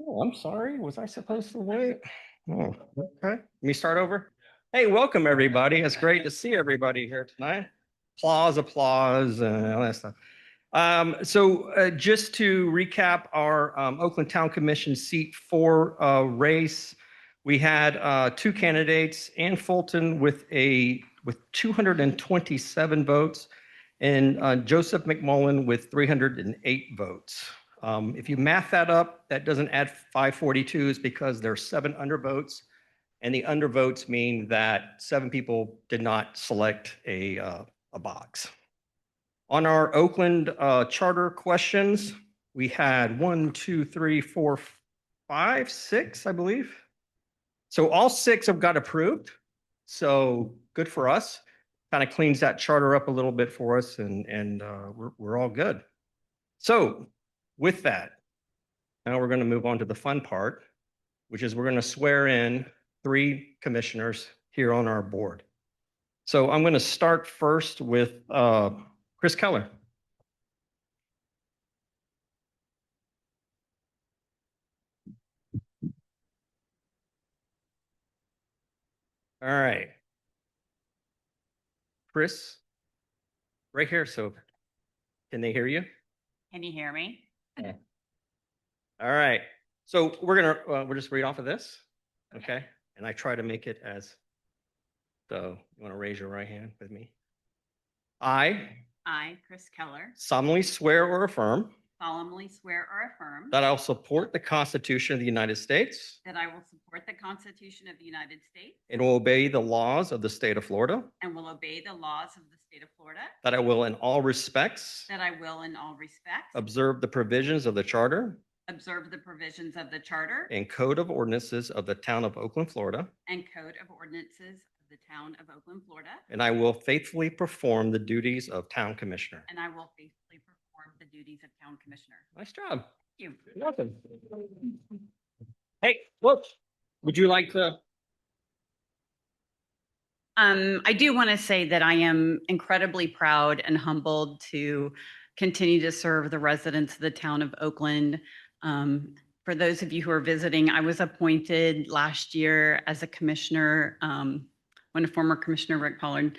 Oh, I'm sorry. Was I supposed to wait? Oh, okay. Let me start over. Hey, welcome everybody. It's great to see everybody here tonight. Applause, and all that stuff. Just to recap our Oakland Town Commission seat four race, we had two candidates: Ann Fulton with 227 votes, and Joseph McMullen with 308 votes. If you math that up, that doesn't add 542 is because there's seven undervotes, and the undervotes mean that seven people did not select a box. On our Oakland charter questions, we had one, two, three, four, five, six, I believe. So all six have got approved. So good for us. Kind of cleans that charter up a little bit for us, and we're all good. So with that, now we're going to move on to the fun part, which is we're going to swear in three commissioners here on our board. So I'm going to start first with Chris Keller. All right. Chris, right here. So can they hear you? Can you hear me? Yeah. All right. So we'll just read off of this. Okay. And I try to make it as, so you want to raise your right hand with me? I Chris Keller, solemnly swear or affirm solemnly swear or affirm that I will support the Constitution of the United States that I will support the Constitution of the United States and will obey the laws of the state of Florida, and will obey the laws of the state of Florida, that I will in all respects observe the provisions of the charter observe the provisions of the charter and code of ordinances of the town of Oakland, Florida, and code of ordinances of the town of Oakland, Florida, and I will faithfully perform the duties of town commissioner. and I will faithfully perform the duties of town commissioner. Nice job. Thank you. You're welcome. Hey, look, would you like to? I do want to say that I am incredibly proud and humbled to continue to serve the residents of the town of Oakland. For those of you who are visiting, I was appointed last year as a commissioner when a former commissioner, Rick Pollard,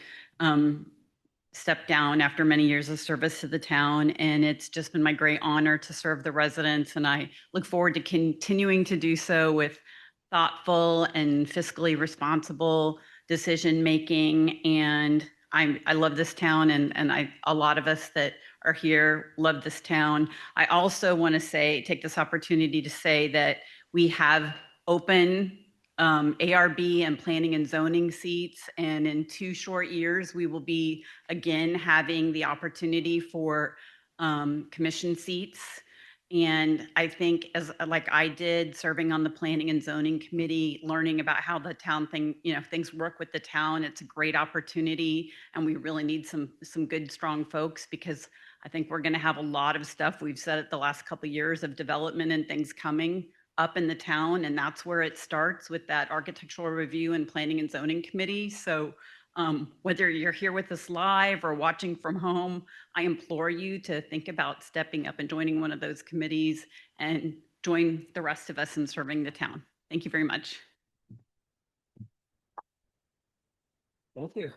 stepped down after many years of service to the town. And it's just been my great honor to serve the residents. And I look forward to continuing to do so with thoughtful and fiscally responsible decision making. And I love this town, and a lot of us that are here love this town. I also want to take this opportunity to say that we have open ARB and planning and zoning seats, and in 2 short years we will be again having the opportunity for commission seats. And I think, as like I did, serving on the planning and zoning committee, learning about how the town things work with the town, it's a great opportunity, and we really need some good, strong folks, because I think we're going to have a lot of stuff. We've said it the last couple of years of development and things coming up in the town, and that's where it starts, with that architectural review and planning and zoning committee. So whether you're here with us live or watching from home, I implore you to think about stepping up and joining one of those committees and join the rest of us in serving the town. Thank you very much. Thank you.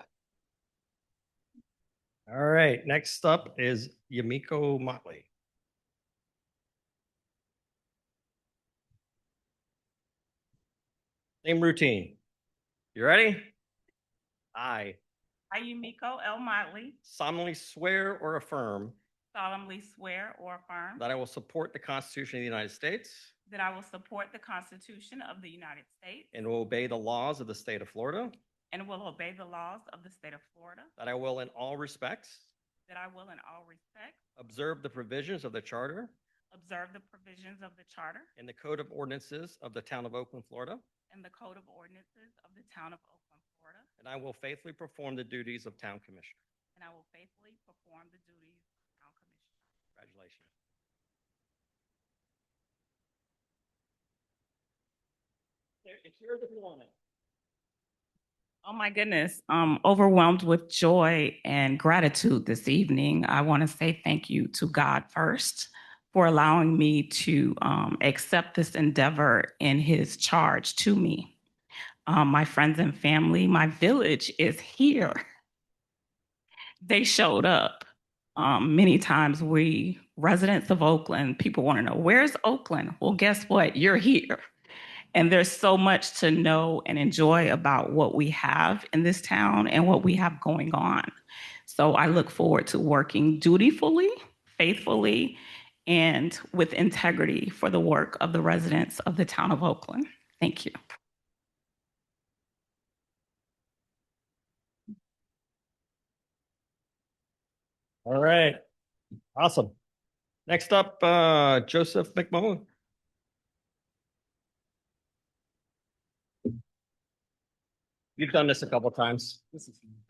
All right, next up is Yamiko Motley. Same routine. You ready? I Yumiko L. Motley, solemnly swear or affirm solemnly swear or affirm that I will support the Constitution of the United States that I will support the Constitution of the United States and will obey the laws of the state of Florida, and will obey the laws of the state of Florida, that I will in all respects observe the provisions of the charter observe the provisions of the charter and the code of ordinances of the town of Oakland, Florida, and the code of ordinances of the town of Oakland, Florida, and I will faithfully perform the duties of town commissioner. and I will faithfully perform the duties of town commissioner. Congratulations. It's yours if you want it. Oh my goodness, I'm overwhelmed with joy and gratitude this evening. I want to say thank you to God first for allowing me to accept this endeavor in his charge to me. My friends and family, my village is here. They showed up. Many times we, residents of Oakland, people want to know, where's Oakland? Well, guess what? You're here. And there's so much to know and enjoy about what we have in this town and what we have going on. So I look forward to working dutifully, faithfully, and with integrity for the work of the residents of the town of Oakland. Thank you. All right. Awesome. Next up, Joseph McMullen. You've done this a couple times.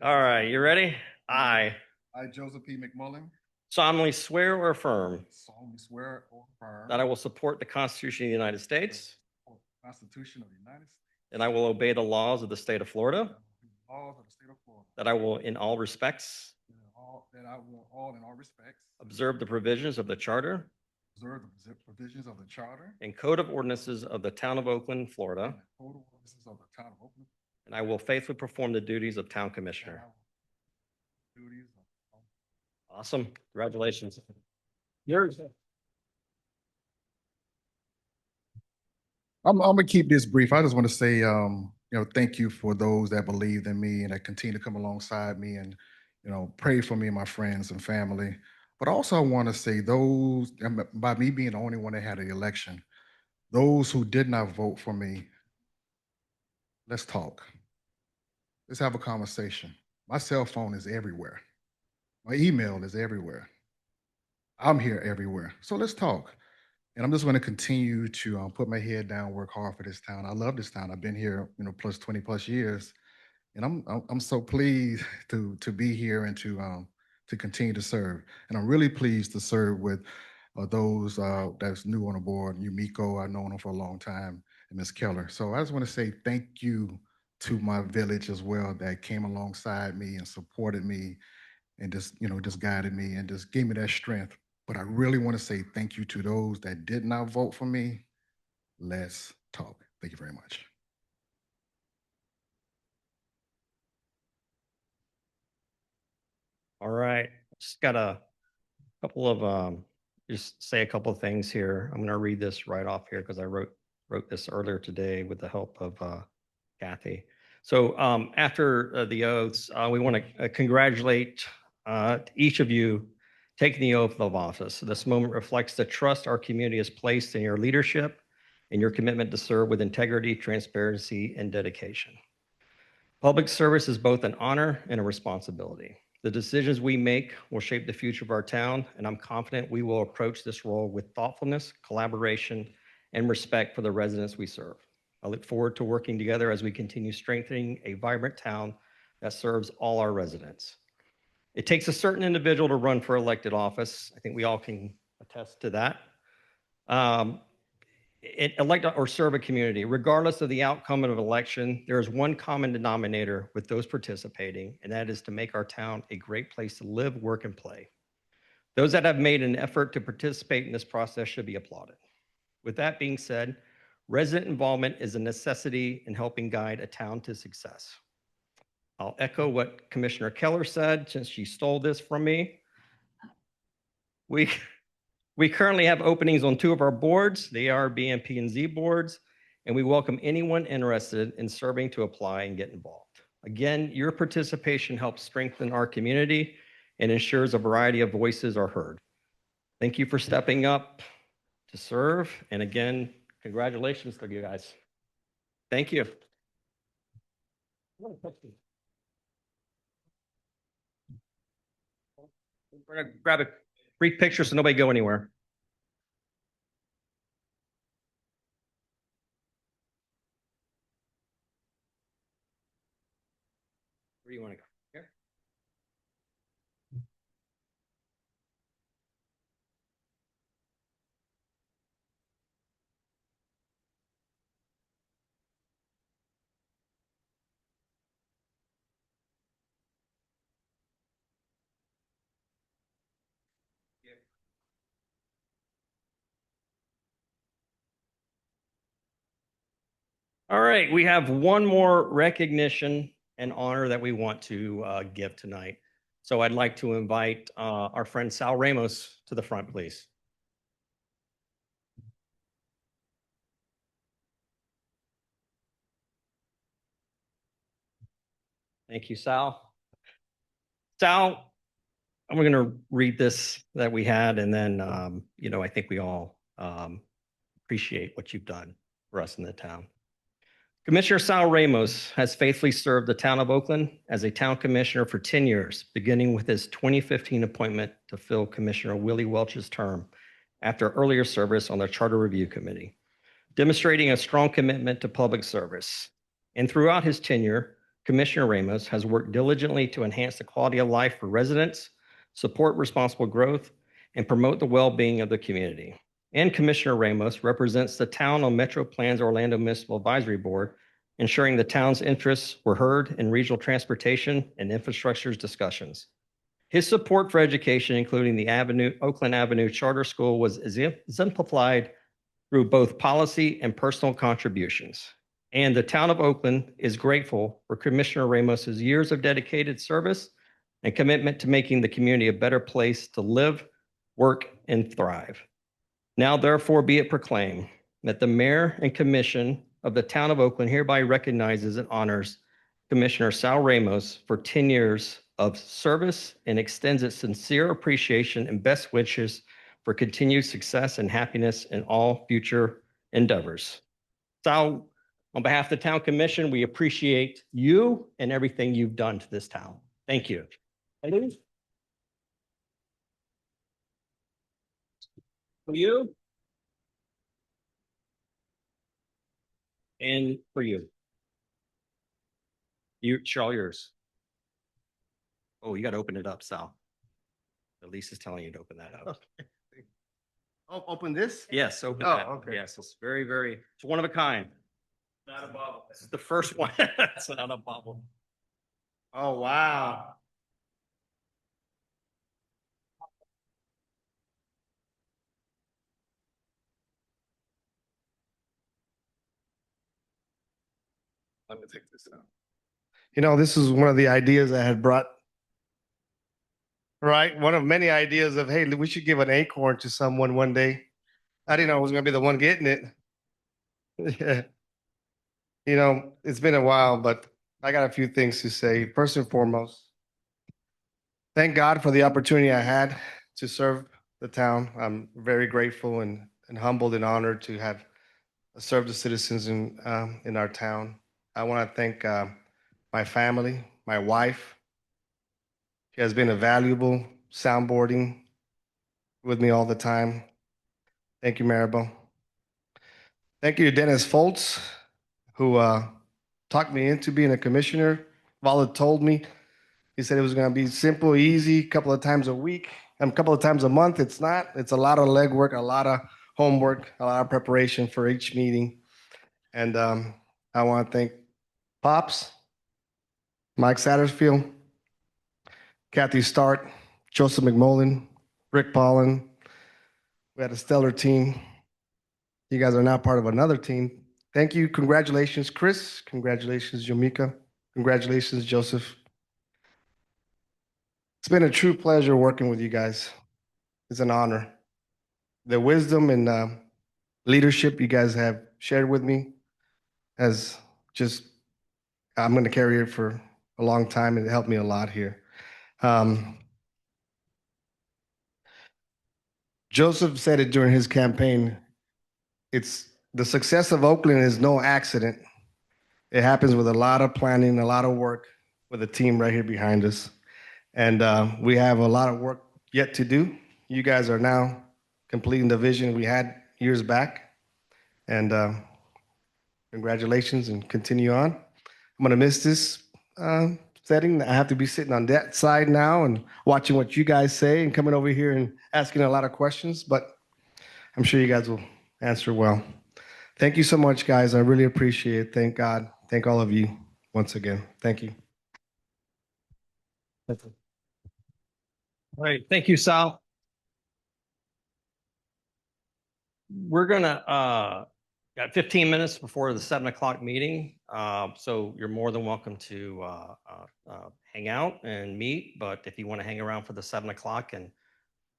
All right, you ready? I I, Joseph P. McMullen, solemnly swear or affirm solemnly swear or affirm that I will support the Constitution of the United States support the Constitution of the United States and I will obey the laws of the state of Florida, and the laws of the state of Florida, that I will in all respects that I will all in all respects observe the provisions of the charter observe the provisions of the charter and code of ordinances of the town of Oakland, and Florida, the code of ordinances of the town of Oakland. and I will faithfully perform the duties of town And commissioner. I will duties of Awesome. Congratulations. Yours. I'm gonna keep this brief. I just want to say, thank you for those that believed in me and that continue to come alongside me and, pray for me and my friends and family. But also, I want to say those, by me being the only one that had an election, those who did not vote for me, let's talk. Let's have a conversation. My cell phone is everywhere. My email is everywhere. I'm here everywhere. So let's talk. And I'm just going to continue to put my head down, work hard for this town. I love this town. I've been here, plus 20 plus years, and I'm so pleased to be here and to continue to serve. And I'm really pleased to serve with those that's new on the board. Yumiko, I've known her for a long time, and Miss Keller. So I just want to say thank you to my village as well that came alongside me and supported me and just guided me and just gave me that strength. But I really want to say thank you to those that did not vote for me. Let's talk. Thank you very much. All right. Just got a couple of just say a couple of things here. I'm going to read this right off here because I wrote this earlier today with the help of Kathy. So after the oaths, we want to congratulate each of you taking the oath of office. This moment reflects the trust our community has placed in your leadership and your commitment to serve with integrity, transparency, and dedication. Public service is both an honor and a responsibility. The decisions we make will shape the future of our town, and I'm confident we will approach this role with thoughtfulness, collaboration, and respect for the residents we serve. I look forward to working together as we continue strengthening a vibrant town that serves all our residents. It takes a certain individual to run for elected office. I think we all can attest to that. Elect or serve a community. Regardless of the outcome of an election, there is one common denominator with those participating, and that is to make our town a great place to live, work, and play. Those that have made an effort to participate in this process should be applauded. With that being said, resident involvement is a necessity in helping guide a town to success. I'll echo what Commissioner Keller said, since she stole this from me. We currently have openings on 2 of our boards, the ARB and P&Z boards, and we welcome anyone interested in serving to apply and get involved. Again, your participation helps strengthen our community and ensures a variety of voices are heard. Thank you for stepping up to serve, and again, congratulations to you guys. Thank you. We're gonna grab a brief picture so nobody go anywhere. Where do you want to go? Here? All right, we have one more recognition and honor that we want to give tonight. So I'd like to invite our friend Sal Ramos to the front, please. Thank you, Sal. Sal, I'm going to read this that we had, and then, I think we all appreciate what you've done for us in the town. Commissioner Sal Ramos has faithfully served the town of Oakland as a town commissioner for 10 years, beginning with his 2015 appointment to fill Commissioner Willie Welch's term after earlier service on the Charter Review Committee, demonstrating a strong commitment to public service. And throughout his tenure, Commissioner Ramos has worked diligently to enhance the quality of life for residents, support responsible growth, and promote the well-being of the community. And Commissioner Ramos represents the town on Metro Plan's Orlando Municipal Advisory Board, ensuring the town's interests were heard in regional transportation and infrastructure discussions. His support for education, including the Oakland Avenue Charter School, was exemplified through both policy and personal contributions. And the town of Oakland is grateful for Commissioner Ramos's years of dedicated service and commitment to making the community a better place to live, work, and thrive. Now, therefore, be it proclaimed that the mayor and commission of the town of Oakland hereby recognizes and honors Commissioner Sal Ramos for 10 years of service and extends its sincere appreciation and best wishes for continued success and happiness in all future endeavors. Sal, on behalf of the town commission, we appreciate you and everything you've done to this town. Thank you. For you. And for you. All yours. Oh, you got to open it up, Sal. Elise is telling you to open that up. Oh, open this? Yes, open Oh, that. okay. Yes, it's it's one of a kind. Not a bubble. This is the first one. It's not a bubble. Oh, wow. Let me take this out. You know, this is one of the ideas I had brought. Right? One of many ideas of, hey, we should give an acorn to someone one day. I didn't know I was going to be the one getting it. Yeah. You know, it's been a while, but I got a few things to say. First and foremost, thank God for the opportunity I had to serve the town. I'm very grateful and humbled and honored to have served the citizens in our town. I want to thank my family, my wife. She has been a valuable soundboarding with me all the time. Thank you, Maribel. Thank you to Dennis Foltz, who talked me into being a commissioner. Vala told me, he said it was going to be simple, easy, a couple of times a week, a couple of times a month. It's not. It's a lot of legwork, a lot of homework, a lot of preparation for each meeting. And I want to thank Pops, Mike Satterfield, Kathy Stark, Joseph McMullen, Rick Paulin. We had a stellar team. You guys are now part of another team. Thank you. Congratulations, Chris. Congratulations, Yomika. Congratulations, Joseph. It's been a true pleasure working with you guys. It's an honor. The wisdom and leadership you guys have shared with me has just, I'm going to carry it for a long time, and it helped me a lot here. Joseph said it during his campaign. It's the success of Oakland is no accident. It happens with a lot of planning, a lot of work with a team right here behind us. And we have a lot of work yet to do. You guys are now completing the vision we had years back. And congratulations and continue on. I'm going to miss this setting. I have to be sitting on that side now and watching what you guys say and coming over here and asking a lot of questions, but I'm sure you guys will answer well. Thank you so much, guys. I really appreciate it. Thank God. Thank all of you once again. Thank you. All right. Thank you, Sal. We're going to Got 15 minutes before the 7 o'clock meeting, so you're more than welcome to hang out and meet. But if you want to hang around for the 7 o'clock and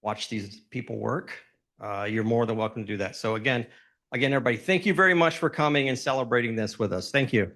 watch these people work, you're more than welcome to do that. So again, everybody, thank you very much for coming and celebrating this with us. Thank you.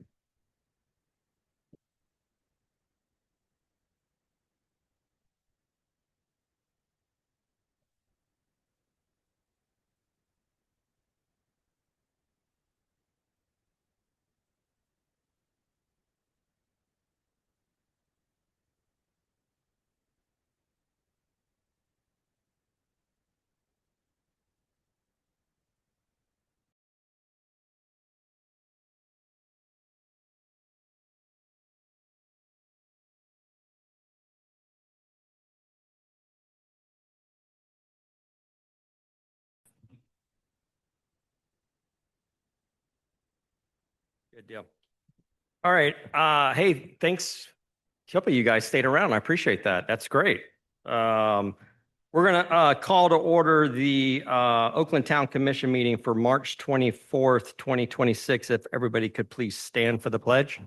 Good deal. All right. Hey, thanks. A couple of you guys stayed around. I appreciate that. That's great. We're going to call to order the Oakland Town Commission meeting for March 24th, 2026. If everybody could please stand for the pledge.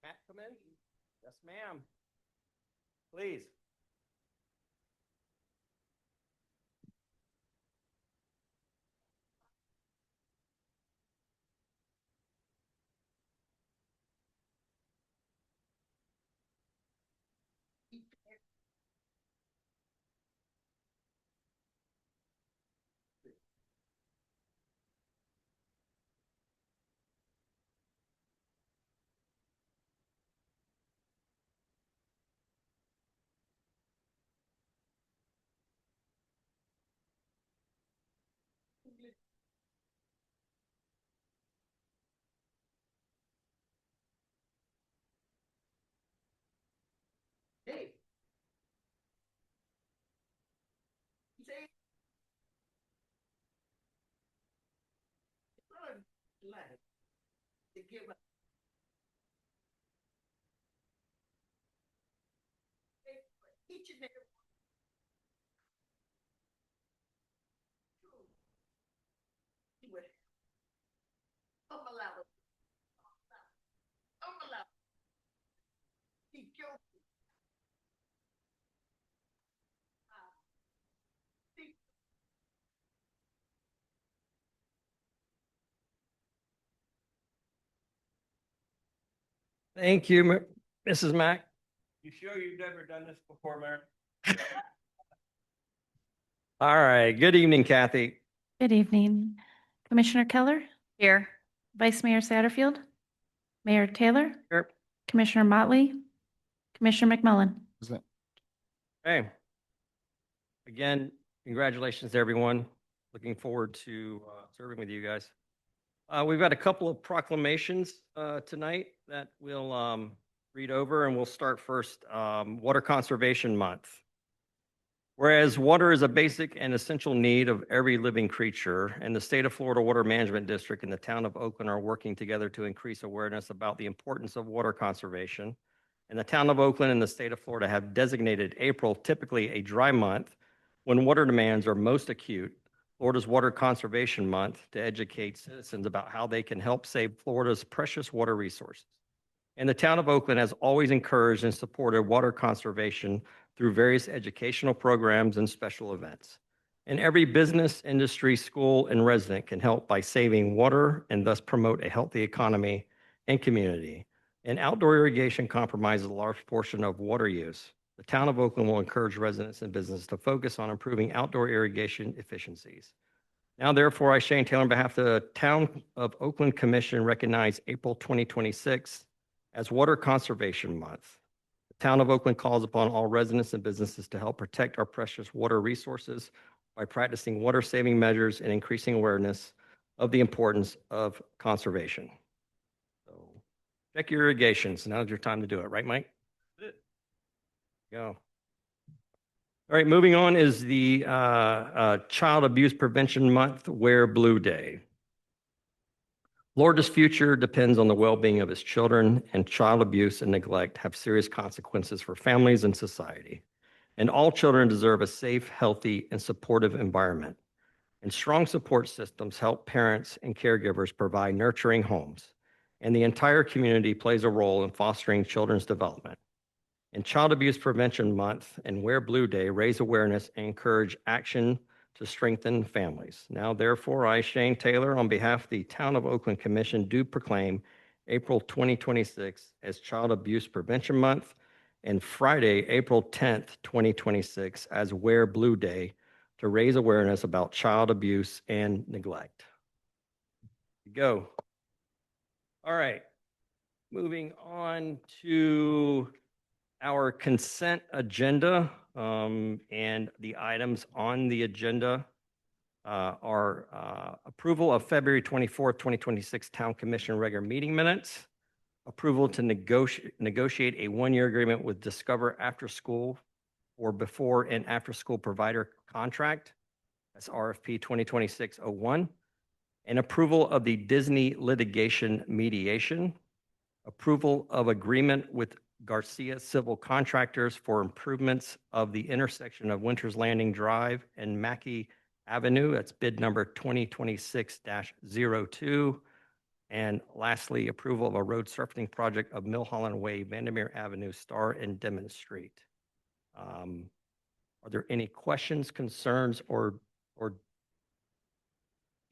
Matt, come in. Yes, ma'am. Please. Hey. Thank you, Mrs. Mack. You sure you've never done this before, Mayor? All right. Good evening, Kathy. Good evening. Commissioner Keller, Here. Vice Mayor Satterfield, Mayor Taylor, Here. Commissioner Motley, Commissioner McMullen. Hey. Again, congratulations to everyone. Looking forward to serving with you guys. We've got a couple of proclamations tonight that we'll read over, and we'll start first. Water Conservation Month. Whereas water is a basic and essential need of every living creature, and the State of Florida Water Management District and the town of Oakland are working together to increase awareness about the importance of water conservation. And the town of Oakland and the state of Florida have designated April, typically a dry month, when water demands are most acute, Florida's Water Conservation Month, to educate citizens about how they can help save Florida's precious water resources. And the town of Oakland has always encouraged and supported water conservation through various educational programs and special events. And every business, industry, school, and resident can help by saving water and thus promote a healthy economy and community. And outdoor irrigation compromises a large portion of water use. The town of Oakland will encourage residents and businesses to focus on improving outdoor irrigation efficiencies. Now, therefore, I, Shane Taylor, on behalf of the Town of Oakland Commission, recognize April 2026 as Water Conservation Month. The Town of Oakland calls upon all residents and businesses to help protect our precious water resources by practicing water-saving measures and increasing awareness of the importance of conservation. So, check your irrigations. Now's your time to do it, right, Mike? Go. All right, moving on is the Child Abuse Prevention Month, Wear Blue Day. Florida's future depends on the well-being of its children, and child abuse and neglect have serious consequences for families and society. And all children deserve a safe, healthy, and supportive environment. And strong support systems help parents and caregivers provide nurturing homes. And the entire community plays a role in fostering children's development. And Child Abuse Prevention Month and Wear Blue Day raise awareness and encourage action to strengthen families. Now, therefore, I, Shane Taylor, on behalf of the Town of Oakland Commission, do proclaim April 2026 as Child Abuse Prevention Month and Friday, April 10th, 2026 as Wear Blue Day to raise awareness about child abuse and neglect. Go. All right. Moving on to our consent agenda, and the items on the agenda are approval of February 24th, 2026 Town Commission regular meeting minutes, approval to negotiate a one-year agreement with Discover After School or before and after school provider contract. That's RFP 2026-01, and approval of the Disney litigation mediation, approval of agreement with Garcia Civil Contractors for improvements of the intersection of Winters Landing Drive and Mackey Avenue. That's bid number 2026-02. And lastly, approval of a road surfacing project of Milholland Way, Vandermeer Avenue, Star and Demon Street. Are there any questions, concerns, or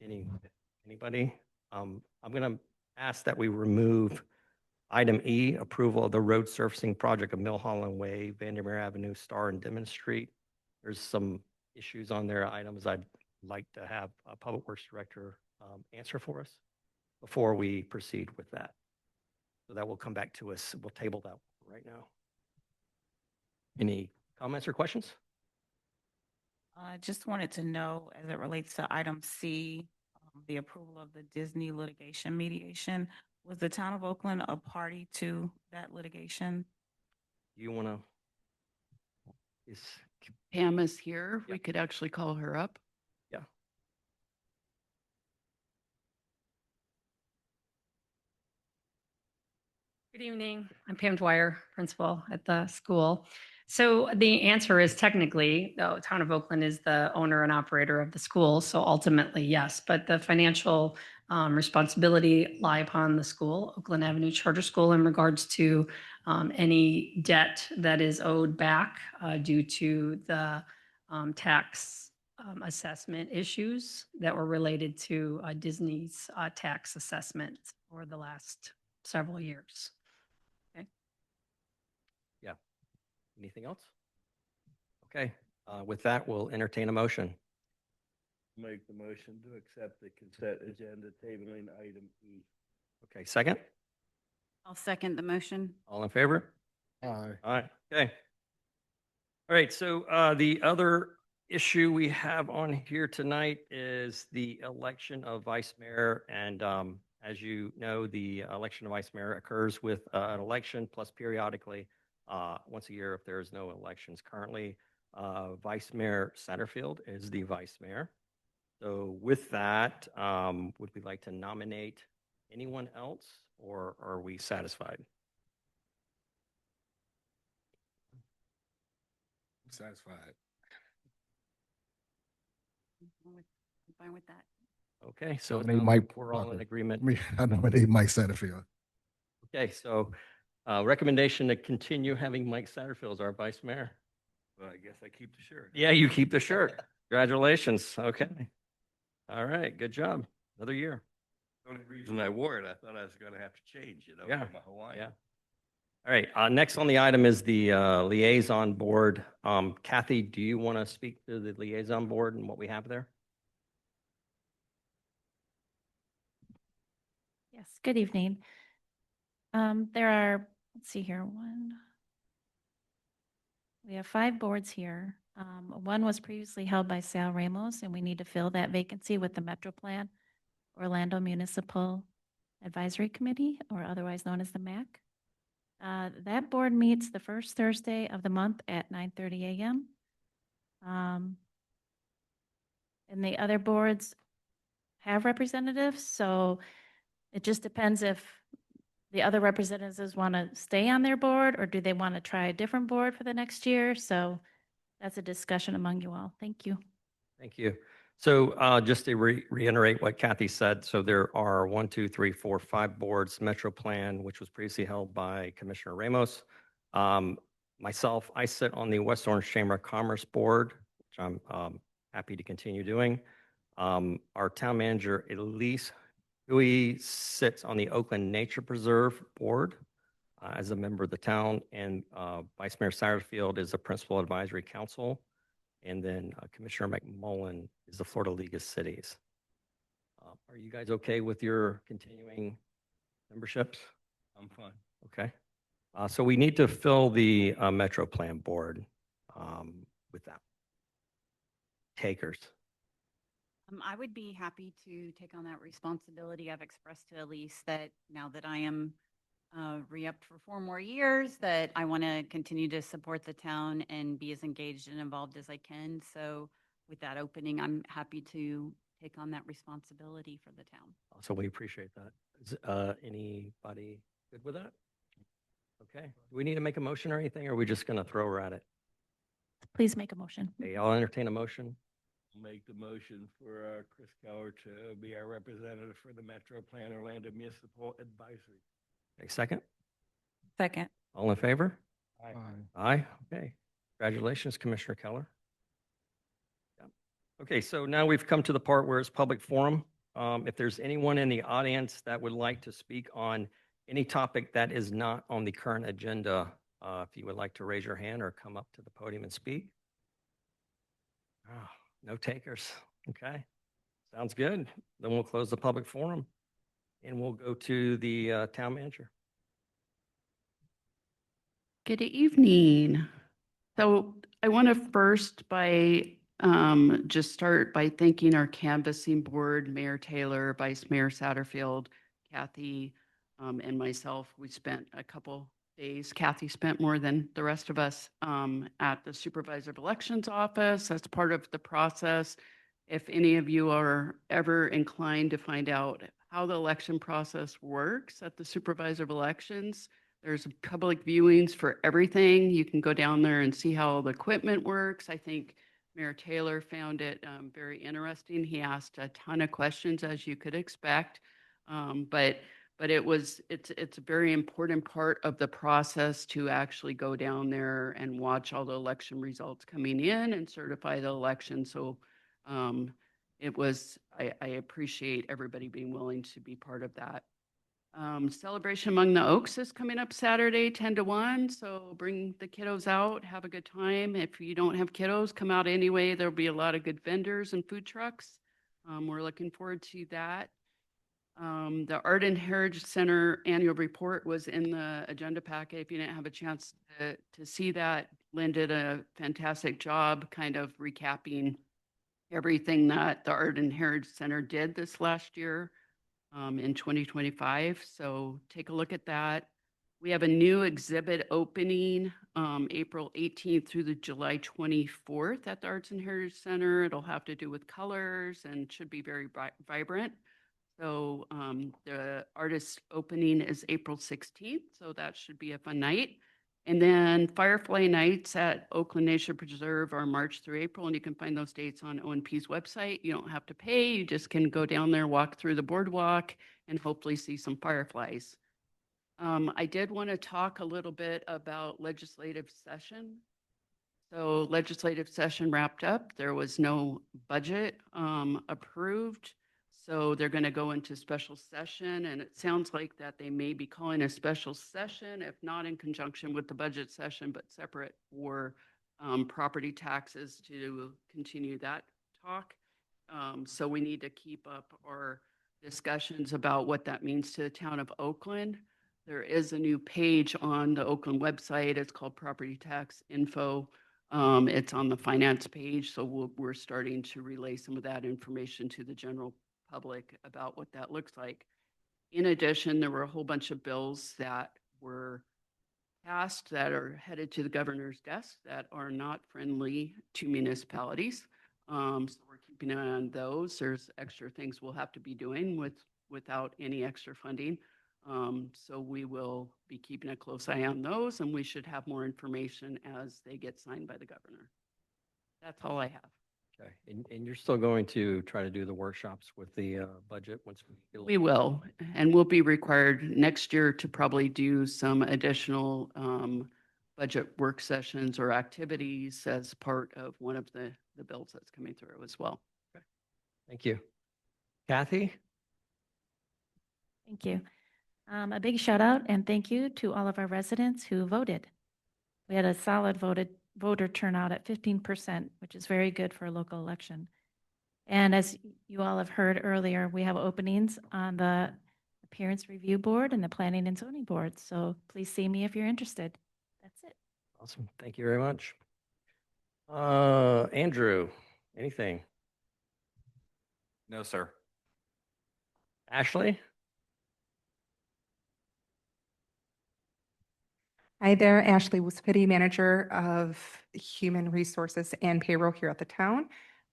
anybody? I'm going to ask that we remove item E, approval of the road surfacing project of Milholland Way, Vandermeer Avenue, Star and Demon Street. There's some issues on there, items I'd like to have a Public Works Director answer for us before we proceed with that. So that will come back to us. We'll table that right now. Any comments or questions? I just wanted to know, as it relates to item C, the approval of the Disney litigation mediation, was the town of Oakland a party to that litigation? You want to? Pam is here. Yeah. We could actually call her up. Yeah. Good evening. I'm Pam Dwyer, principal at the school. So the answer is technically, the town of Oakland is the owner and operator of the school. So ultimately, yes, but the financial responsibility lie upon the school, Oakland Avenue Charter School, in regards to any debt that is owed back due to the tax assessment issues that were related to Disney's tax assessment for the last several years. Anything else? Okay, with that, we'll entertain a motion. Make the motion to accept the consent agenda tabling item E. Okay, second? I'll second the motion. All in favor? Aye. All right, okay. All right, so the other issue we have on here tonight is the election of vice mayor. And as you know, the election of vice mayor occurs with an election plus periodically once a year if there is no elections. Currently, Vice Mayor Satterfield is the vice mayor. So with that, would we like to nominate anyone else, or are we satisfied? I'm satisfied. I'm fine with that. Okay, so Nominate Mike we're all in Parker. agreement. I nominate Mike Satterfield. Okay, so recommendation to continue having Mike Satterfield as our vice mayor. Well, I guess I keep the shirt. Yeah, you keep the shirt. Congratulations. Okay. All right, good job. Another year. The only reason I wore it, I thought I was going to have to change, Yeah, from a Hawaiian. Yeah. All right, next on the item is the liaison board. Kathy, do you want to speak to the liaison board and what we have there? Yes, good evening. There are, let's see here, we have 5 boards here. One was previously held by Sal Ramos, and we need to fill that vacancy with the Metro Plan Orlando Municipal Advisory Committee, or otherwise known as the MAC. That board meets the first Thursday of the month at 9:30 a.m. And the other boards have representatives, so it just depends if the other representatives want to stay on their board or do they want to try a different board for the next year? So that's a discussion among you all. Thank you. Thank you. So just to reiterate what Kathy said, so there are 1, 2, 3, 4, 5 boards, Metro Plan, which was previously held by Commissioner Ramos. Myself, I sit on the West Orange Chamber of Commerce Board, which I'm happy to continue doing. Our town manager, Elise Hui, sits on the Oakland Nature Preserve Board as a member of the town, and Vice Mayor Satterfield is a Principal Advisory Council. And then Commissioner McMullen is the Florida League of Cities. Are you guys okay with your continuing memberships? I'm fine. Okay. So we need to fill the Metro Plan Board with that. Takers. I would be happy to take on that responsibility. I've expressed to Elise that now that I am re-upped for 4 more years, that I want to continue to support the town and be as engaged and involved as I can. So with that opening, I'm happy to take on that responsibility for the town. So we appreciate that. Is anybody good with that? Okay. Do we need to make a motion or anything, or are we just going to throw her at it? Please make a motion. Okay, I'll entertain a motion. Make the motion for Chris Keller to be our representative for the Metro Plan Orlando Municipal Advisory. Okay, second. Second. All in favor? Aye. Aye. Okay. Congratulations, Commissioner Keller. Yeah. Okay, so now we've come to the part where it's public forum. If there's anyone in the audience that would like to speak on any topic that is not on the current agenda, if you would like to raise your hand or come up to the podium and speak. Oh, no takers. Okay. Sounds good. Then we'll close the public forum and we'll go to the town manager. Good evening. So I want to first just start by thanking our canvassing board, Mayor Taylor, Vice Mayor Satterfield, Kathy, and myself. We spent a couple days. Kathy spent more than the rest of us at the Supervisor of Elections office as part of the process. If any of you are ever inclined to find out how the election process works at the Supervisor of Elections, there's public viewings for everything. You can go down there and see how the equipment works. I think Mayor Taylor found it very interesting. He asked a ton of questions, as you could expect, but it's a very important part of the process to actually go down there and watch all the election results coming in and certify the election. So I appreciate everybody being willing to be part of that. Celebration Among the Oaks is coming up Saturday, 10 to 1. So bring the kiddos out, have a good time. If you don't have kiddos, come out anyway. There'll be a lot of good vendors and food trucks. We're looking forward to that. The Art and Heritage Center annual report was in the agenda packet. If you didn't have a chance to see that, Lynn did a fantastic job kind of recapping everything that the Art and Heritage Center did this last year in 2025. So take a look at that. We have a new exhibit opening April 18th through the July 24th at the Arts and Heritage Center. It'll have to do with colors and should be very vibrant. So the artist opening is April 16th, so that should be a fun night. And then Firefly Nights at Oakland Nature Preserve are March through April, and you can find those dates on ONP's website. You don't have to pay, you just can go down there, walk through the boardwalk, and hopefully see some fireflies. I did want to talk a little bit about legislative session. So legislative session wrapped up. There was no budget approved. So they're going to go into special session, and it sounds like that they may be calling a special session, if not in conjunction with the budget session, but separate for property taxes to continue that talk. So we need to keep up our discussions about what that means to the town of Oakland. There is a new page on the Oakland website. It's called Property Tax Info. It's on the finance page, so we're starting to relay some of that information to the general public about what that looks like. In addition, there were a whole bunch of bills that were passed that are headed to the governor's desk that are not friendly to municipalities. So we're keeping an eye on those. There's extra things we'll have to be doing without any extra funding. So we will be keeping a close eye on those, and we should have more information as they get signed by the governor. That's all I have. Okay, and you're still going to try to do the workshops with the budget once we get a We little- will, and we'll be required next year to probably do some additional budget work sessions or activities as part of one of the bills that's coming through as well. Thank you. Kathy? Thank you. A big shout out and thank you to all of our residents who voted. We had a solid voter turnout at 15%, which is very good for a local election. And as you all have heard earlier, we have openings on the Appearance Review Board and the Planning and Zoning Board. So please see me if you're interested. That's it. Awesome. Thank you very much. Andrew, anything? No, sir. Ashley? Hi there, Ashley Wispity, Manager of Human Resources and Payroll here at the town.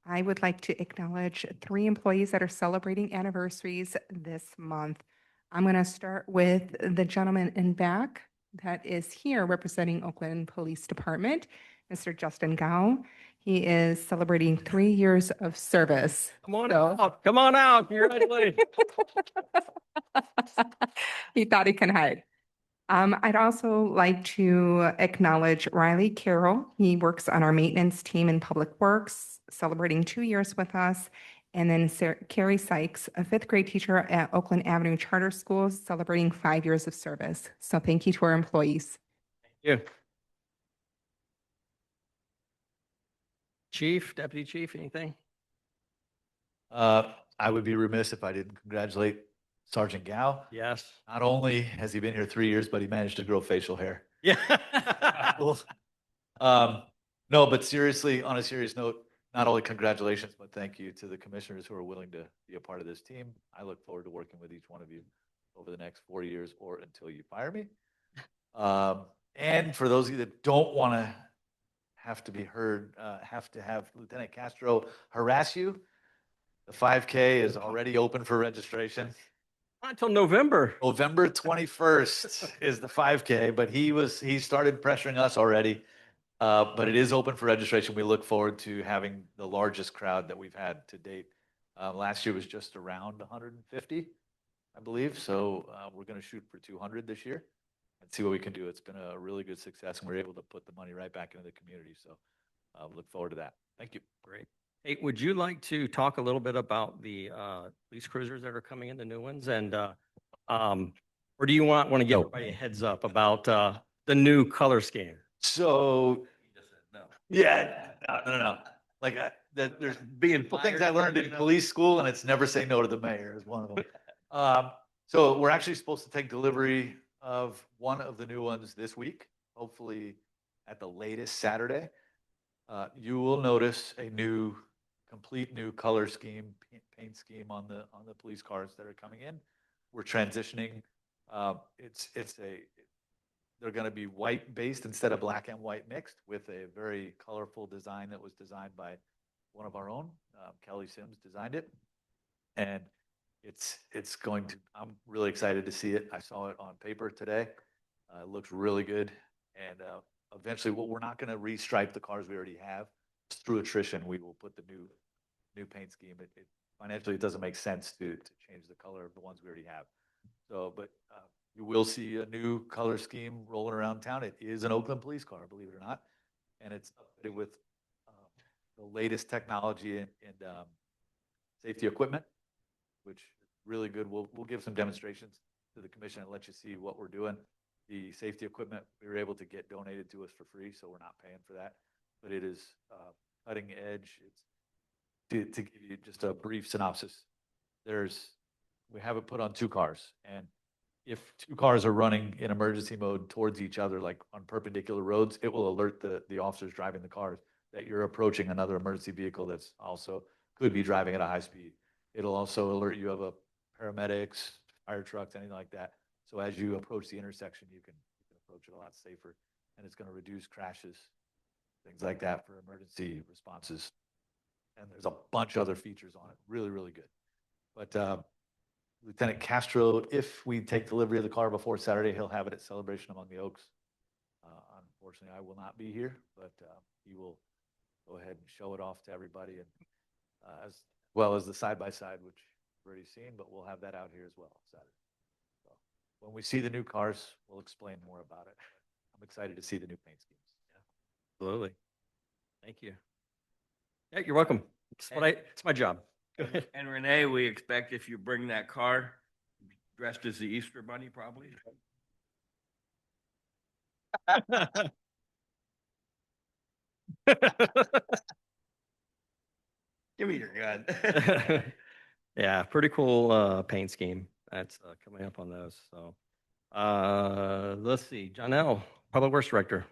I would like to acknowledge 3 employees that are celebrating anniversaries this month. I'm going to start with the gentleman in back that is here representing Oakland Police Department, Mr. Justin Gao. He is celebrating 3 years of service. Come on out. Come on out. Congratulations. He thought he can hide. I'd also like to acknowledge Riley Carroll. He works on our maintenance team in Public Works, celebrating 2 years with us. And then Carrie Sykes, a 5th grade teacher at Oakland Avenue Charter Schools, celebrating 5 years of service. So thank you to our employees. Thank you. Chief, Deputy Chief, anything? I would be remiss if I didn't congratulate Sergeant Gao. Yes. Not only has he been here 3 years, but he managed to grow facial hair. Yeah. No, but seriously, on a serious note, not only congratulations, but thank you to the commissioners who are willing to be a part of this team. I look forward to working with each one of you over the next 4 years or until you fire me. And for those of you that don't want to have to be heard, have to have Lieutenant Castro harass you, the 5K is already open for registration. Not until November. November 21st is the 5K, but he started pressuring us already. But it is open for registration. We look forward to having the largest crowd that we've had to date. Last year was just around 150, I believe. So we're going to shoot for 200 this year and see what we can do. It's been a really good success, and we're able to put the money right back into the community. So look forward to that. Thank you. Great. Hey, would you like to talk a little bit about the police cruisers that are coming in, the new ones? And or do you want to give everybody a heads up about the new color scheme? So, yeah, no. Like there's Being things I learned in police school, and it's never say no to the mayor is one of them. So we're actually supposed to take delivery of one of the new ones this week, hopefully at the latest Saturday. You will notice a complete new color scheme, paint scheme on the police cars that are coming in. We're transitioning. They're going to be white based instead of black and white mixed, with a very colorful design that was designed by one of our own. Kelly Sims designed it, and it's going to. I'm really excited to see it. I saw it on paper today. It looks really good, and eventually, we're not going to restripe the cars we already have. Through attrition, we will put the new paint scheme. Financially, it doesn't make sense to change the color of the ones we already have. So, but you will see a new color scheme rolling around town. It is an Oakland police car, believe it or not, and it's updated with the latest technology and safety equipment, which is really good. We'll give some demonstrations to the commission and let you see what we're doing. The safety equipment we were able to get donated to us for free, so we're not paying for that. But it is cutting edge. It's to give you just a brief synopsis. We have it put on 2 cars, and if 2 cars are running in emergency mode towards each other, like on perpendicular roads, it will alert the officers driving the cars that you're approaching another emergency vehicle that's also could be driving at a high speed. It'll also alert you of paramedics, fire trucks, anything like that. So as you approach the intersection, you can approach it a lot safer. And it's going to reduce crashes, things like that for emergency responses. And there's a bunch of other features on it. Really, really good. But Lieutenant Castro, if we take delivery of the car before Saturday, he'll have it at Celebration Among the Oaks. Unfortunately, I will not be here, but he will go ahead and show it off to everybody, and as well as the side-by-side, which you've already seen, but we'll have that out here as well Saturday. So when we see the new cars, we'll explain more about it. I'm excited to see the new paint schemes. Absolutely. Thank you. Yeah, you're welcome. It's my job. Go ahead. And Renee, we expect if you bring that car dressed as the Easter Bunny, probably. Give me your gun. Yeah, pretty cool paint scheme that's coming up on those. So let's see, Janelle, Public Works Director.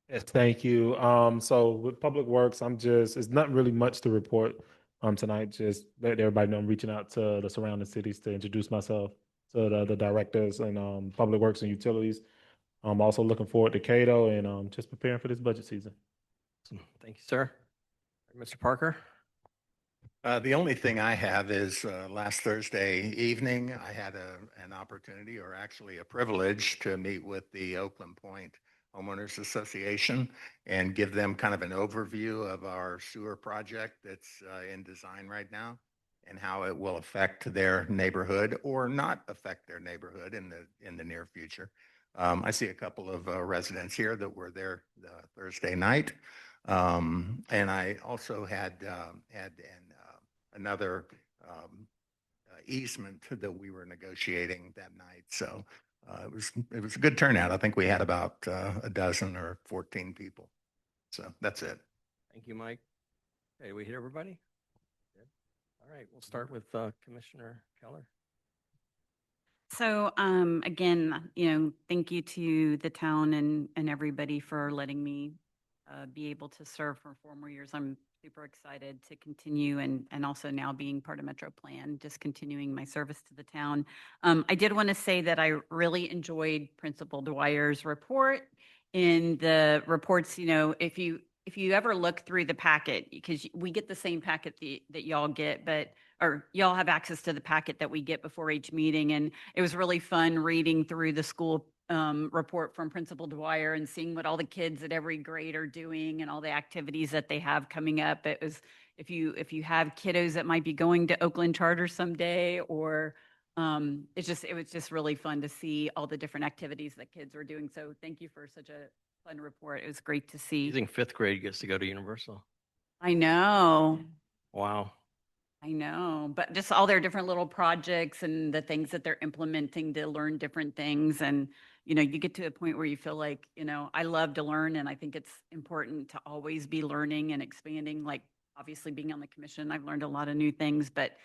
Yes, thank you. So with Public Works, it's not really much to report tonight. Just let everybody know I'm reaching out to the surrounding cities to introduce myself to the directors and Public Works and Utilities. I'm also looking forward to Cato and just preparing for this budget season. Awesome. Thank you, sir. Mr. Parker. The only thing I have is last Thursday evening, I had an opportunity, or actually a privilege, to meet with the Oakland Point Homeowners Association and give them kind of an overview of our sewer project that's in design right now and how it will affect their neighborhood or not affect their neighborhood in the near future. I see a couple of residents here that were there Thursday night. And I also had another easement that we were negotiating that night. So it was a good turnout. I think we had about a dozen or 14 people. So that's it. Thank you, Mike. Okay, we hit everybody? Good. All right, we'll start with Commissioner Keller. So again, thank you to the town and everybody for letting me be able to serve for 4 more years. I'm super excited to continue and also now being part of Metro Plan, just continuing my service to the town. I did want to say that I really enjoyed Principal Dwyer's report. In the reports, if you ever look through the packet, because we get the same packet that y'all get, or y'all have access to the packet that we get before each meeting. And it was really fun reading through the school report from Principal Dwyer and seeing what all the kids at every grade are doing and all the activities that they have coming up. It was, if you have kiddos that might be going to Oakland Charter someday, or it was just really fun to see all the different activities that kids are doing. So thank you for such a fun report. It was great to see. You think 5th grade gets to go to Universal? I know. Wow. I know, but just all their different little projects and the things that they're implementing to learn different things. And, you get to a point where you feel like, I love to learn. And I think it's important to always be learning and expanding. Like, obviously being on the commission, I've learned a lot of new things, but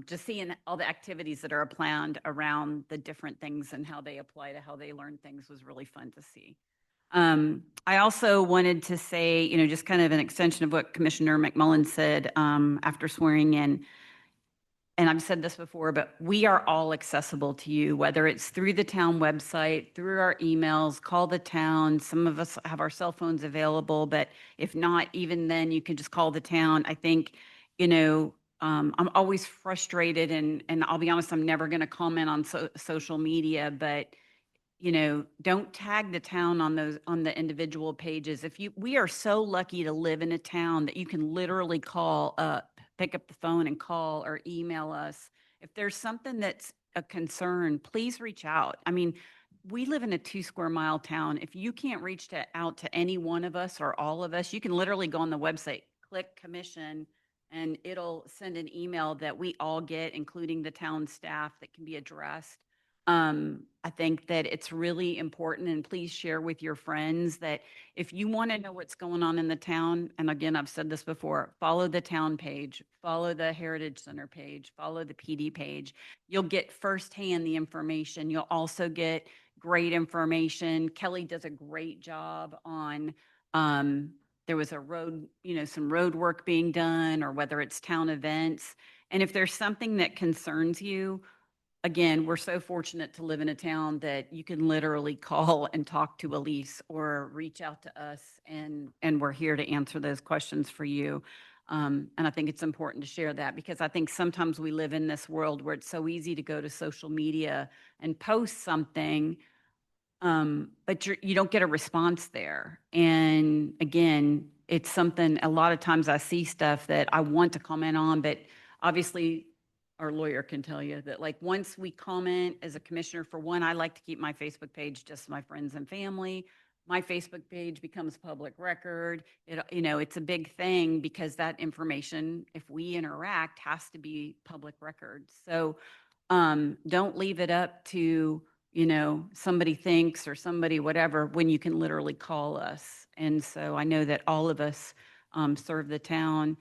just seeing all the activities that are planned around the different things and how they apply to how they learn things was really fun to see. I also wanted to say, just kind of an extension of what Commissioner McMullen said after swearing in. And I've said this before, but we are all accessible to you, whether it's through the town website, through our emails, call the town. Some of us have our cell phones available, but if not, even then you can just call the town. I think, I'm always frustrated, and I'll be honest, I'm never going to comment on social media, but don't tag the town on the individual pages. We are so lucky to live in a town that you can literally call up, pick up the phone and call or email us. If there's something that's a concern, please reach out. I mean, we live in a 2 square mile town. If you can't reach out to any one of us or all of us, you can literally go on the website, click commission, and it'll send an email that we all get, including the town staff, that can be addressed. I think that it's really important, and please share with your friends that if you want to know what's going on in the town, and again, I've said this before, follow the town page, follow the Heritage Center page, follow the PD page. You'll get firsthand the information. You'll also get great information. Kelly does a great job on, there was a road, some road work being done, or whether it's town events. And if there's something that concerns you, again, we're so fortunate to live in a town that you can literally call and talk to Elise or reach out to us, and we're here to answer those questions for you. And I think it's important to share that because I think sometimes we live in this world where it's so easy to go to social media and post something, but you don't get a response there. And again, it's something, a lot of times I see stuff that I want to comment on, but obviously our lawyer can tell you that like once we comment as a commissioner, for one, I like to keep my Facebook page just my friends and family. My Facebook page becomes public record. It's a big thing because that information, if we interact, has to be public record. So don't leave it up to, somebody thinks or somebody whatever, when you can literally call us. And so I know that all of us serve the town,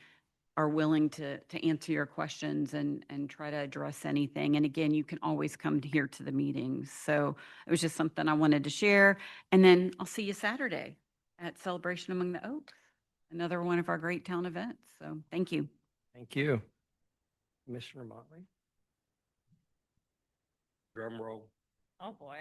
are willing to answer your questions and try to address anything. And again, you can always come here to the meetings. So it was just something I wanted to share. And then I'll see you Saturday at Celebration Among the Oaks, another one of our great town events. So thank you. Thank you. Commissioner Motley? Drum roll. Oh, boy.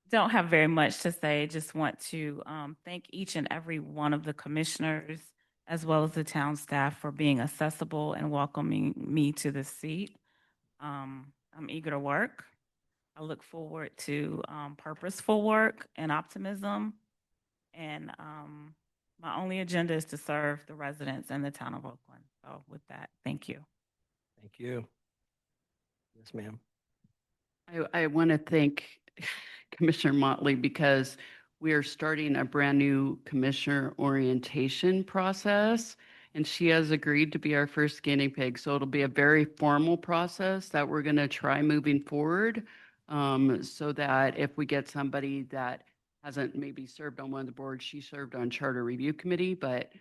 Don't have very much to say. Just want to thank each and every one of the commissioners as well as the town staff for being accessible and welcoming me to the seat. I'm eager to work. I look forward to purposeful work and optimism. And my only agenda is to serve the residents in the town of Oakland. So with that, thank you. Thank you. Yes, ma'am. I want to thank Commissioner Motley because we are starting a brand new commissioner orientation process, and she has agreed to be our first guinea pig. So it'll be a very formal process that we're going to try moving forward, so that if we get somebody that hasn't maybe served on one of the boards, she served on Charter Review Committee, but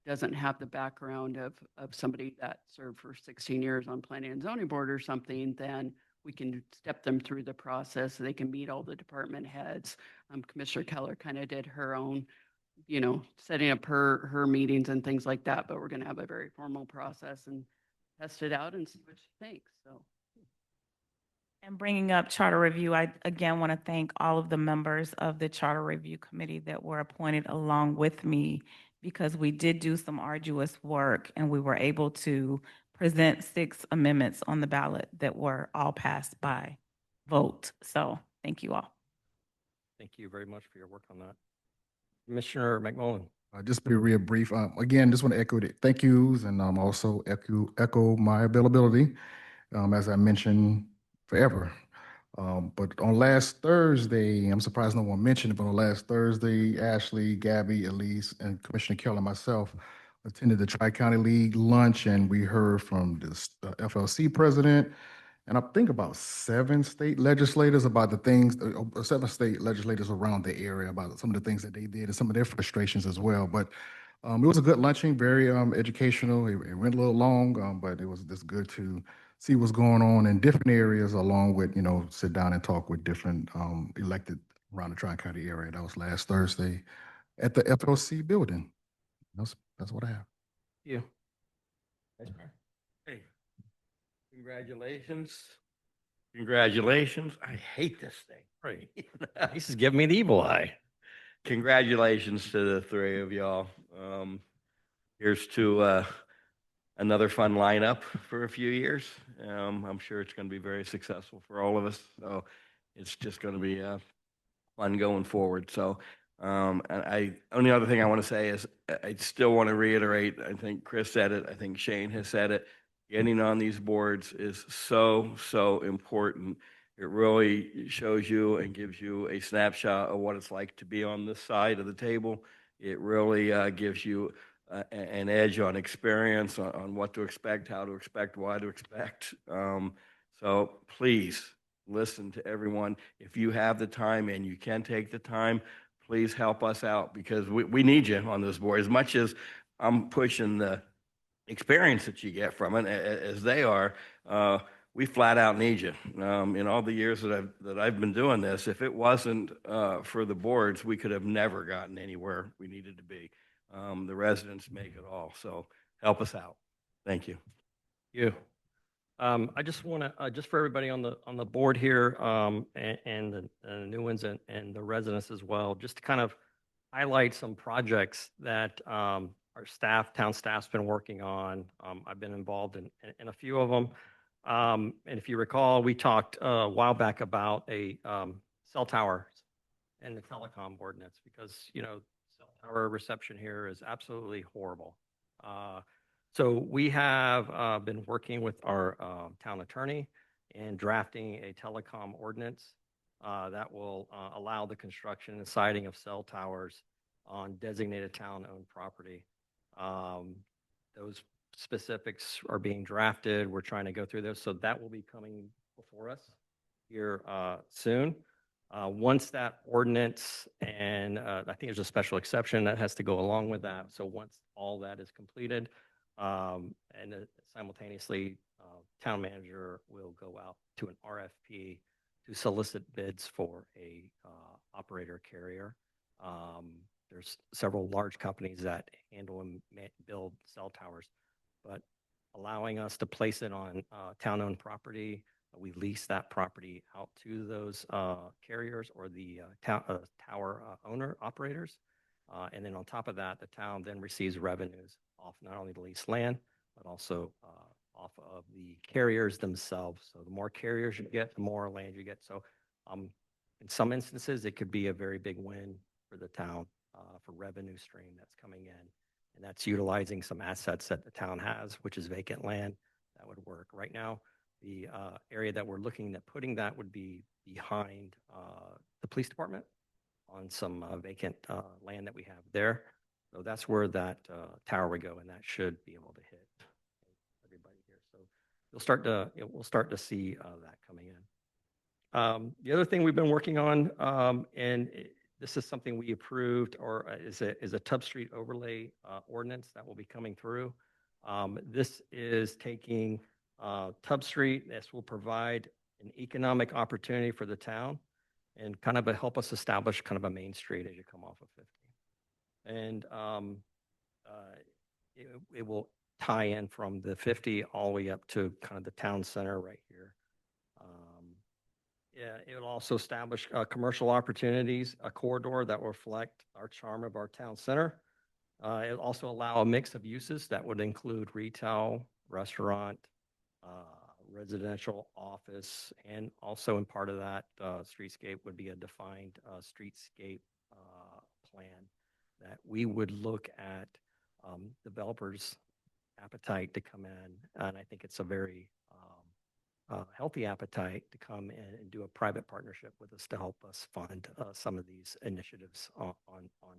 doesn't have the background of somebody that served for 16 years on Planning and Zoning Board or something, then we can step them through the process so they can meet all the department heads. Commissioner Keller kind of did her own, setting up her meetings and things like that, but we're going to have a very formal process and test it out and see what she thinks. So. And bringing up Charter Review, I again want to thank all of the members of the Charter Review Committee that were appointed along with me because we did do some arduous work and we were able to present 6 amendments on the ballot that were all passed by vote. So thank you all. Thank you very much for your work on that. Commissioner McMullen. Just be real brief. Again, just want to echo the thank yous and also echo my availability. As I mentioned, forever. But on last Thursday, I'm surprised no one mentioned it, but on last Thursday, Ashley, Gabby, Elise, and Commissioner Keller and myself attended the Tri-County League lunch, and we heard from the FLC president, and I think about 7 state legislators about the things, 7 state legislators around the area about some of the things that they did and some of their frustrations as well. But it was a good luncheon, very educational. It went a little long, but it was just good to see what's going on in different areas, along with, sit down and talk with different elected around the Tri-County area. That was last Thursday at the FLC building. That's what I have. You. Hey, congratulations. Congratulations. I hate this thing. Right. This is giving me the evil eye. Congratulations to the 3 of y'all. Here's to another fun lineup for a few years. I'm sure it's going to be very successful for all of us. So it's just going to be fun going forward. So and only other thing I want to say is I still want to reiterate, I think Chris said it, I think Shane has said it, getting on these boards is so, so important. It really shows you and gives you a snapshot of what it's like to be on this side of the table. It really gives you an edge on experience, on what to expect, how to expect, why to expect. So please listen to everyone. If you have the time and you can take the time, please help us out because we need you on this board. As much as I'm pushing the experience that you get from it, as they are, we flat out need you. In all the years that I've been doing this, if it wasn't for the boards, we could have never gotten anywhere we needed to be. The residents make it all. So help us out. Thank you. You. I just want to, just for everybody on the board here, and the new ones and the residents as well, just to kind of highlight some projects that our town staff's been working on. I've been involved in a few of them. And if you recall, we talked a while back about a cell tower and the telecom ordinance because, cell tower reception here is absolutely horrible. So we have been working with our town attorney and drafting a telecom ordinance that will allow the construction and siting of cell towers on designated town-owned property. Those specifics are being drafted. We're trying to go through those. So that will be coming before us here soon. Once that ordinance and I think there's a special exception that has to go along with that. So once all that is completed, and simultaneously, town manager will go out to an RFP to solicit bids for a operator carrier. There's several large companies that handle and build cell towers, but allowing us to place it on town-owned property, we lease that property out to those carriers or the tower owner operators. And then on top of that, the town then receives revenues off not only the leased land, but also off of the carriers themselves. So the more carriers you get, the more land you get. So in some instances, it could be a very big win for the town for revenue stream that's coming in. And that's utilizing some assets that the town has, which is vacant land. That would work. Right now, the area that we're looking at putting that would be behind the police department on some vacant land that we have there. So that's where that tower would go, and that should be able to hit everybody here. So we'll start to see that coming in. The other thing we've been working on, this is something we approved, or is a Tubb Street overlay ordinance that will be coming through. This is taking Tubb Street. This will provide an economic opportunity for the town and kind of help us establish kind of a main street as you come off of 50. And it will tie in from the 50 all the way up to kind of the town center right here. Yeah, it will also establish commercial opportunities, a corridor that will reflect our charm of our town center. It'll also allow a mix of uses that would include retail, restaurant, residential, office, and also in part of that streetscape would be a defined streetscape plan that we would look at developers' appetite to come in. And I think it's a very healthy appetite to come in and do a private partnership with us to help us fund some of these initiatives on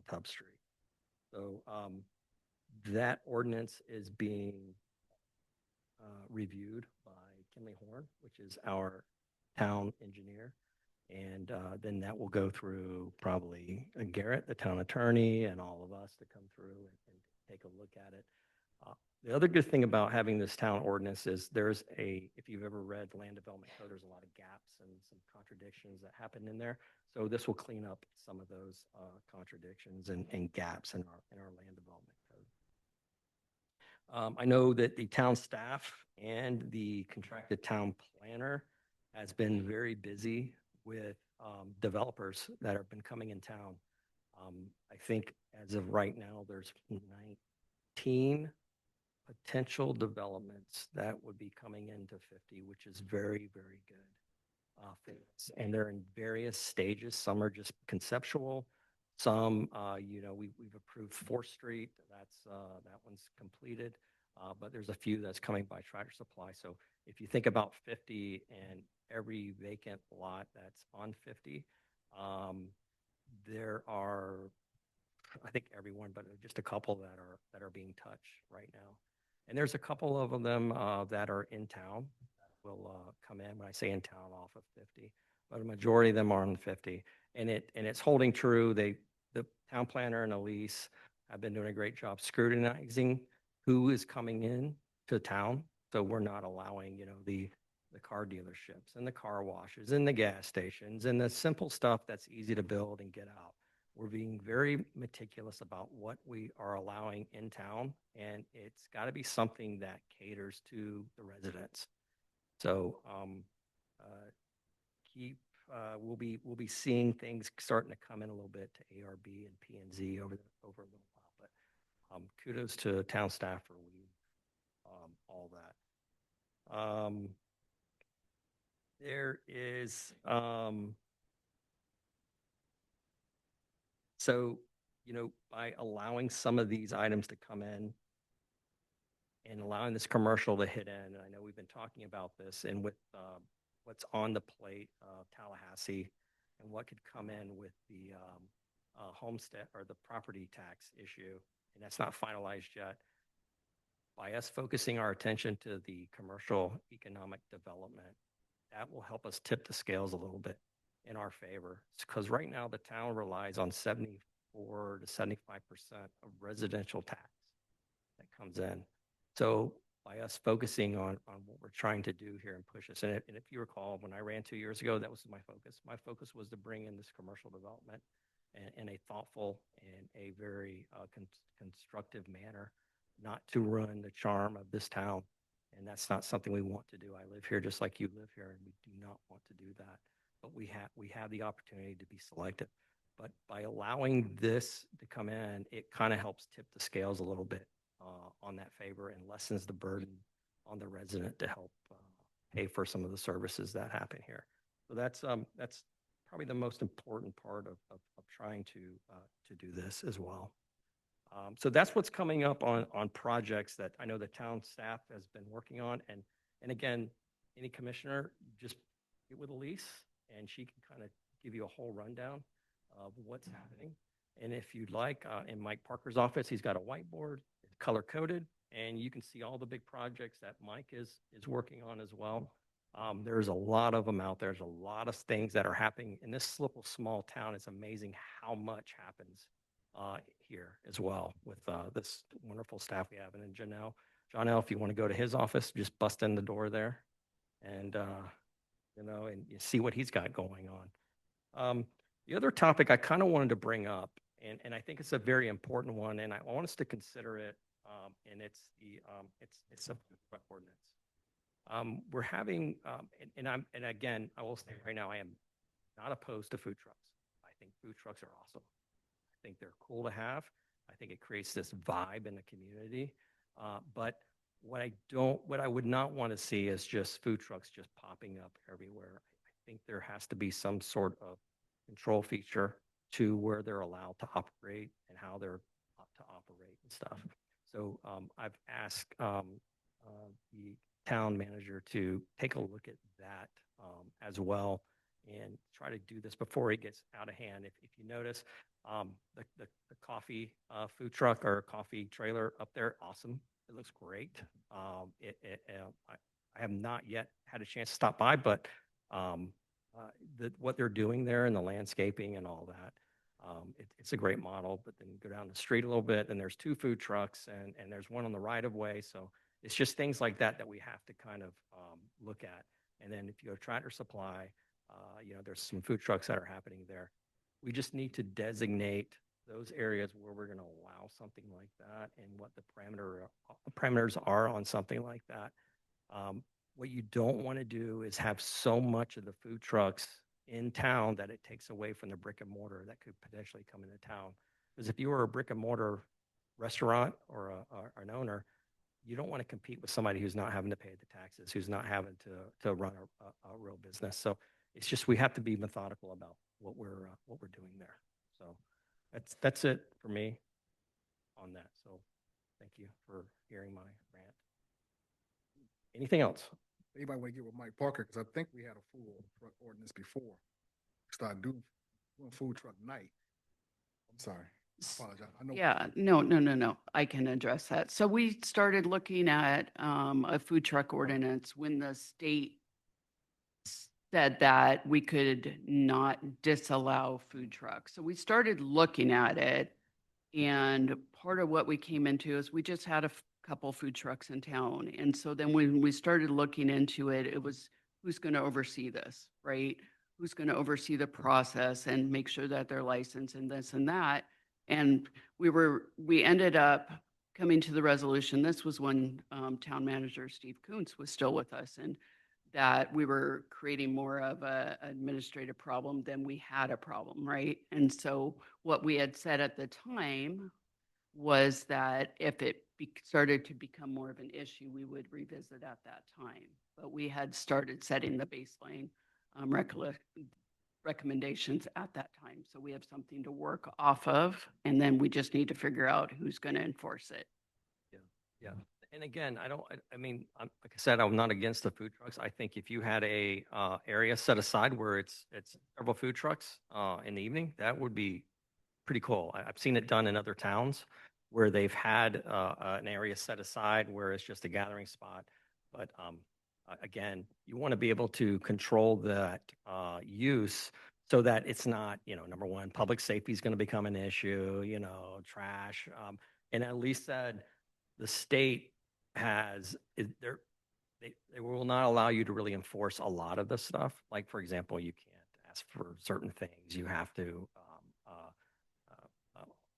Tubb Street. So that ordinance is being reviewed by Kinley Horn, which is our town engineer. And then that will go through probably Garrett, the town attorney, and all of us to come through and take a look at it. The other good thing about having this town ordinance is if you've ever read land development code, there's a lot of gaps and some contradictions that happen in there. So this will clean up some of those contradictions and gaps in our land development code. I know that the town staff and the contracted town planner has been very busy with developers that have been coming in town. I think as of right now, there's 19 potential developments that would be coming into 50, which is very, very good. And they're in various stages. Some are just conceptual. Some, we've approved 4th Street. That one's completed. But there's a few that's coming by Tractor Supply. So if you think about 50 and every vacant lot that's on 50, there are, I think everyone, but just a couple that are being touched right now. And there's a couple of them that are in town that will come in. When I say in town, off of 50, but a majority of them are on 50, and it's holding true. The town planner and Elise have been doing a great job scrutinizing who is coming in to town. So we're not allowing, the car dealerships and the car washes and the gas stations and the simple stuff that's easy to build and get out. We're being very meticulous about what we are allowing in town, and it's got to be something that caters to the residents. So we'll be seeing things starting to come in a little bit to ARB and P&Z over a little while. But kudos to town staff for leading all that. There is so, by allowing some of these items to come in and allowing this commercial to hit in, and I know we've been talking about this, and with what's on the plate of Tallahassee and what could come in with the homestead or the property tax issue, and that's not finalized yet. By us focusing our attention to the commercial economic development, that will help us tip the scales a little bit in our favor. Because right now the town relies on 74 to 75% of residential tax that comes in. So by us focusing on what we're trying to do here and push us, and if you recall, when I ran 2 years ago, that was my focus. My focus was to bring in this commercial development in a thoughtful and a very constructive manner, not to ruin the charm of this town. And that's not something we want to do. I live here just like you live here, and we do not want to do that. But we have the opportunity to be selective. But by allowing this to come in, it kind of helps tip the scales a little bit on that favor and lessens the burden on the resident to help pay for some of the services that happen here. So that's probably the most important part of trying to do this as well. So that's what's coming up on projects that I know the town staff has been working on. And again, any commissioner, just get with Elise and she can kind of give you a whole rundown of what's happening. And if you'd like, in Mike Parker's office, he's got a whiteboard, it's color coded, and you can see all the big projects that Mike is working on as well. There's a lot of them out there. There's a lot of things that are happening in this little small town. It's amazing how much happens here as well with this wonderful staff we have. And then Janelle, if you want to go to his office, just bust in the door there and, and you see what he's got going on. The other topic I kind of wanted to bring up, and I think it's a very important one, and I want us to consider it, and it's a food truck ordinance. We're having, and again, I will say right now, I am not opposed to food trucks. I think food trucks are awesome. I think they're cool to have. I think it creates this vibe in the community. But what I would not want to see is just food trucks just popping up everywhere. I think there has to be some sort of control feature to where they're allowed to operate and how they're to operate and stuff. So I've asked the town manager to take a look at that as well and try to do this before it gets out of hand. If you notice, the coffee food truck or coffee trailer up there, awesome. It looks great. I have not yet had a chance to stop by, but what they're doing there and the landscaping and all that, it's a great model. But then you go down the street a little bit and there's 2 food trucks and there's one on the right of way. So it's just things like that we have to kind of look at. And then if you go to Tractor Supply, there's some food trucks that are happening there. We just need to designate those areas where we're going to allow something like that and what the parameters are on something like that. What you don't want to do is have so much of the food trucks in town that it takes away from the brick and mortar that could potentially come into town. Because if you were a brick and mortar restaurant or an owner, you don't want to compete with somebody who's not having to pay the taxes, who's not having to run a real business. So it's just we have to be methodical about what we're doing there. So that's it for me on that. So thank you for hearing my rant. Anything else? Anybody want to get with Mike Parker? Because I think we had a food truck ordinance before. Start doing food truck night. I'm sorry. Apologize. I know. Yeah, no. I can address that. So we started looking at a food truck ordinance when the state said that we could not disallow food trucks. So we started looking at it, and part of what we came into is we just had a couple food trucks in town. And so then when we started looking into it, it was who's going to oversee this, right? Who's going to oversee the process and make sure that they're licensed and this and that. And we ended up coming to the resolution. This was when town manager Steve Kuntz was still with us. And that we were creating more of a administrative problem than we had a problem, right? And so what we had said at the time was that if it started to become more of an issue, we would revisit at that time. But we had started setting the baseline recommendations at that time. So we have something to work off of, and then we just need to figure out who's going to enforce it. Yeah. And again, I mean, like I said, I'm not against the food trucks. I think if you had a area set aside where it's several food trucks in the evening, that would be pretty cool. I've seen it done in other towns where they've had an area set aside where it's just a gathering spot. But again, you want to be able to control that use so that it's not, number one, public safety is going to become an issue, trash. And at least that the state they will not allow you to really enforce a lot of the stuff. Like, for example, you can't ask for certain things. You have to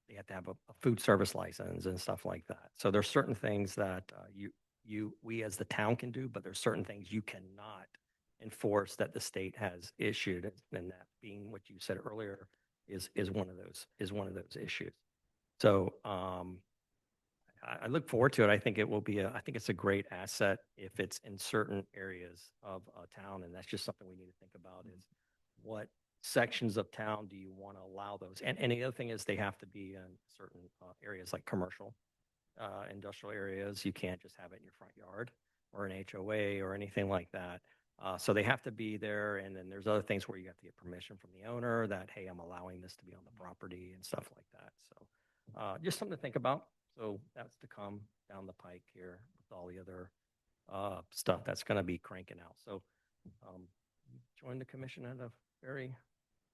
you have to have a food service license and stuff like that. So there's certain things that we as the town can do, but there's certain things you cannot enforce that the state has issued, and that being what you said earlier is one of those issues. So I look forward to it. I think it will be I think it's a great asset if it's in certain areas of a town, and that's just something we need to think about is what sections of town do you want to allow those? And the other thing is they have to be in certain areas like commercial, industrial areas. You can't just have it in your front yard or an HOA or anything like that. So they have to be there. And then there's other things where you have to get permission from the owner that, hey, I'm allowing this to be on the property and stuff like that. So just something to think about. So that's to come down the pike here with all the other stuff that's going to be cranking out. So join the commission at a very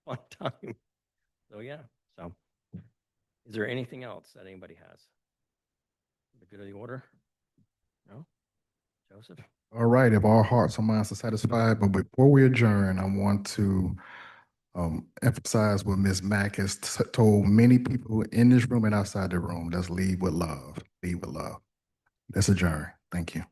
fun time. So yeah. So is there anything else that anybody has? The good of the order? No? Joseph? All right, if our hearts and minds are satisfied, but before we adjourn, I want to emphasize what Ms. Mack has told many people in this room and outside the room. Let's lead with love. Lead with love. Let's adjourn. Thank you.